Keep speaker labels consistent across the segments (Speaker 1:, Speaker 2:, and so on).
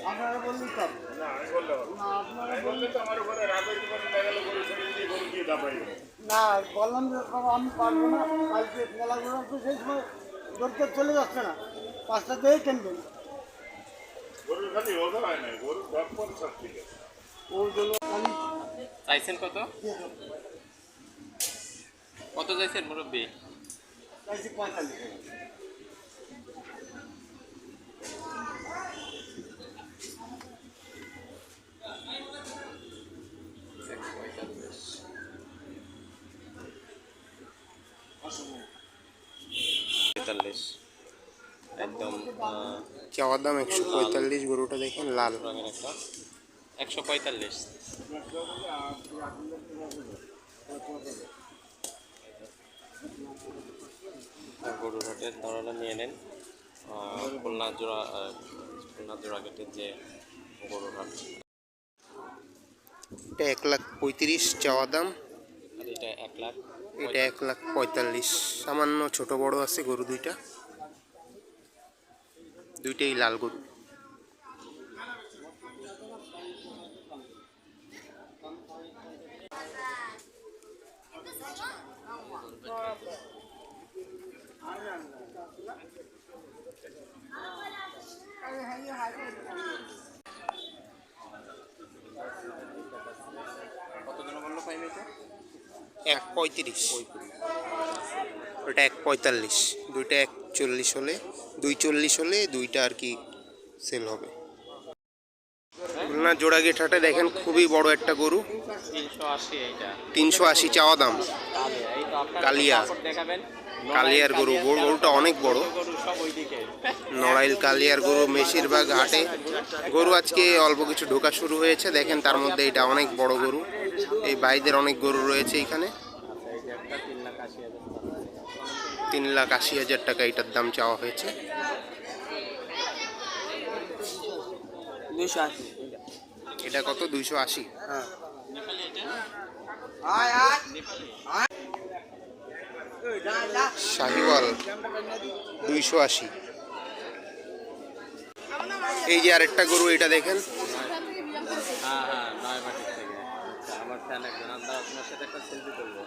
Speaker 1: আপনারা বললেন তো না, আপনারা বললে তো আমার উপরে রাগ হইতে পারে, দেখা গেল গরু ছেড়ে দিয়ে গরু দিয়ে দাবাই না, বললাম যে আমি পারবো না, কালকে মেলাগুলো তো সেই সময় ধরতে চলে যাচ্ছে না, 5টা দিয়ে কিনবেন। গরুর খালি ওজন হয় না, গরুর দরপর সব ঠিক আছে। ওগুলো খালি
Speaker 2: চাইছেন কত কত চাইছেন মুরব্বী?
Speaker 1: চাইছি 45।
Speaker 2: একদম
Speaker 3: চাওয়ার দাম 145। গরুটা দেখেন লাল
Speaker 2: রঙের একটা 145। গরুর হাটের ধারণা নিয়ে নেন। খুলনা জোড়া গেটের যে গরুর হাট,
Speaker 3: এটা 1,35,000 চাওয়া দাম,
Speaker 2: আর এটা 1 লাখ,
Speaker 3: এটা 1,45,000। সামান্য ছোট বড় আছে গরু দুইটা, দুইটাই লাল গরু।
Speaker 2: কত জন বললো পাইবে? এটা
Speaker 3: 1,35,000, ওটা 1,45,000। দুইটা 1,40,000 হলে, 2,40,000 হলে দুইটা আর কি সেল হবে। খুলনা জোড়া গেট হাটে দেখেন খুবই বড় একটা গরু,
Speaker 2: 380। এইটা
Speaker 3: 380 চাওয়া দাম।
Speaker 2: এই তো আপনারা
Speaker 3: কালিয়া,
Speaker 2: দেখাবেন।
Speaker 3: কালিয়ার গরু, গরুটা অনেক বড়।
Speaker 2: গরু সব ওইদিকে।
Speaker 3: নড়াইল কালিয়ার গরু বেশিরভাগ হাটে। গরু আজকে অল্প কিছু ঢোকা শুরু হয়েছে, দেখেন তার মধ্যে এটা অনেক বড় গরু। এই ভাইদের অনেক গরু রয়েছে এখানে। 3,80,000 টাকা এটার দাম চাওয়া হয়েছে। এটা কত? 280। শাহিওয়াল 280। এই যে আরেকটা গরু, এটা দেখেন,
Speaker 2: হ্যাঁ হ্যাঁ, নয়বাটির থেকে। আচ্ছা, আমার ফ্যান একজন, আমরা আপনার সাথে একটা সেলফি করবো।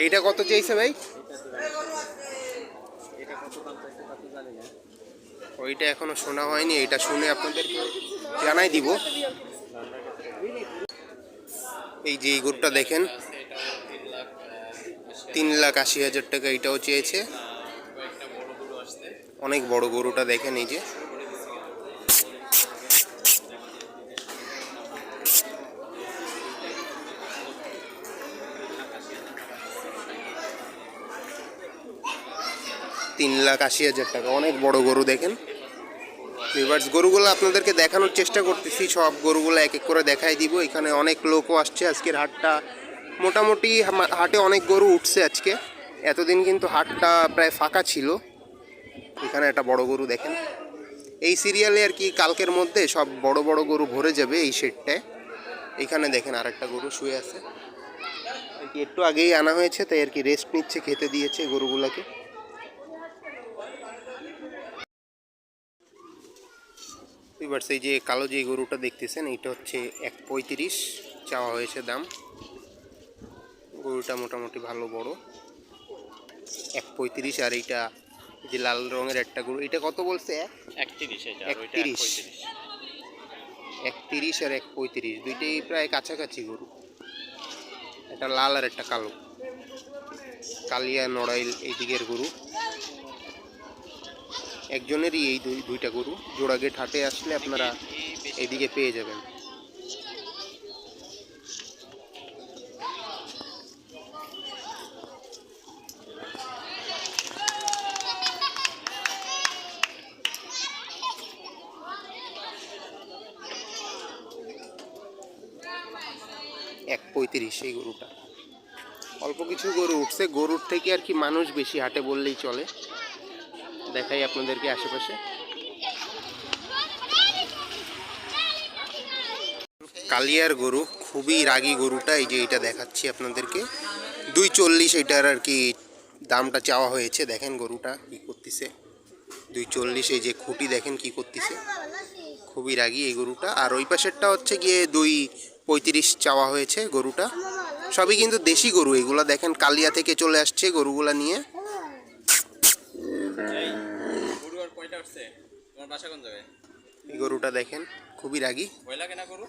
Speaker 3: এটা কত চাইছে ভাই?
Speaker 2: এটা কত দাম চাইছে কত জানি না।
Speaker 3: ওইটা এখনো শোনা হয়নি, এটা শুনে আপনাদেরকে জানাই দিব। এই যে এই গরুটা দেখেন, 3,80,000 টাকা এটাও চেয়েছে।
Speaker 2: কয়েকটা বড় গরু আসছে।
Speaker 3: অনেক বড় গরুটা দেখেন, এই যে $3,80,000 টাকা, অনেক বড় গরু দেখেন। ভিউয়ার্স, গরুগুলো আপনাদেরকে দেখানোর চেষ্টা করতেছি, সব গরুগুলো এক এক করে দেখাই দিব। এখানে অনেক লোকও আসছে, আজকের হাটটা মোটামুটি হাটে অনেক গরু উঠছে আজকে। এতদিন কিন্তু হাটটা প্রায় ফাঁকা ছিল। এখানে একটা বড় গরু দেখেন, এই সিরিয়ালে আর কি কালকের মধ্যে সব বড় বড় গরু ভরে যাবে এই শেডটায়। এখানে দেখেন আরেকটা গরু শুয়ে আছে, আর কি একটু আগেই আনা হয়েছে, তাই আর কি রেস্ট নিচ্ছে, খেতে দিয়েছে গরুগুলোকে। এবার এই যে কালো যে গরুটা দেখতেছেন, এটা হচ্ছে 1,35,000 চাওয়া হয়েছে দাম। গরুটা মোটামুটি ভালো বড়, 1,35,000। আর এইটা যে লাল রঙের একটা গরু, এটা কত বলছে?
Speaker 2: 31। এটা
Speaker 3: 31। 31 আর 1,35, দুইটাই প্রায় কাছাকাছি গরু। একটা লাল আর একটা কালো, কালিয়া নড়াইল এই দিকের গরু। একজনেরই এই দুইটা গরু। জোড়াগেট হাটে আসলে আপনারা এইদিকে পেয়ে যাবেন। এক 35 এই গরুটা। অল্প কিছু গরু উঠছে, গরুর থেকে আর কি মানুষ বেশি হাটে বললেই চলে। দেখাই আপনাদেরকে আশেপাশে। কালিয়ার গরু, খুবই রাগী গরুটা। এই যে এটা দেখাচ্ছি আপনাদেরকে, 240 এটার আর কি দামটা চাওয়া হয়েছে। দেখেন গরুটা কি করতেছে, 240 এই যে খুঁটি দেখেন কি করতেছে, খুবই রাগী এই গরুটা। আর ওই পাশেরটা হচ্ছে গিয়ে 235 চাওয়া হয়েছে গরুটা। সবই কিন্তু দেশি গরু এগুলা, দেখেন কালিয়া থেকে চলে আসছে গরুগুলা নিয়ে।
Speaker 2: এই গরু আর কয়টা উঠছে? তোমার বাসা কোন জায়গায়?
Speaker 3: এই গরুটা দেখেন খুবই রাগী,
Speaker 2: ভয় লাগে না গরু?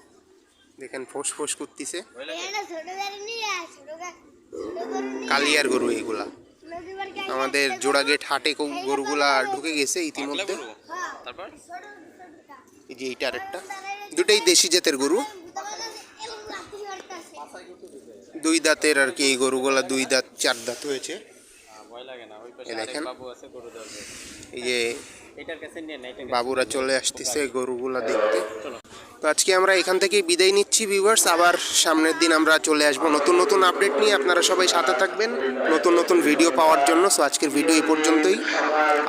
Speaker 3: দেখেন ফোঁস ফোঁস করতেছে।
Speaker 2: ভয় লাগে?
Speaker 3: কালিয়ার গরু এইগুলা। আমাদের জোড়াগেট হাটে গরুগুলা ঢুকে গেছে
Speaker 2: পাগলা
Speaker 3: ইতিমধ্যে।
Speaker 2: গরু? তারপর
Speaker 3: এই যে এইটা আরেকটা, দুটাই দেশি জাতের গরু, 2 দাঁতের আর কি। এই গরুগুলা 2 দাঁত 4 দাঁত হয়েছে।
Speaker 2: ভয় লাগে না? ওই পাশে
Speaker 3: এই দেখেন।
Speaker 2: আরেক বাবু আছে গরু ধরবে।
Speaker 3: এই যে
Speaker 2: এটার কাছে নিয়ে না, এটা
Speaker 3: বাবুরা চলে আসতেছে গরুগুলা দেখতে।
Speaker 2: চলো।
Speaker 3: তো আজকে আমরা এখান থেকে বিদায় নিচ্ছি ভিউয়ার্স, আবার সামনের দিন আমরা চলে আসবো নতুন নতুন আপডেট নিয়ে। আপনারা সবাই সাথে থাকবেন নতুন নতুন ভিডিও পাওয়ার জন্য। সো আজকের ভিডিও এই পর্যন্তই,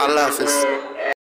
Speaker 3: আল্লাহ হাফেজ।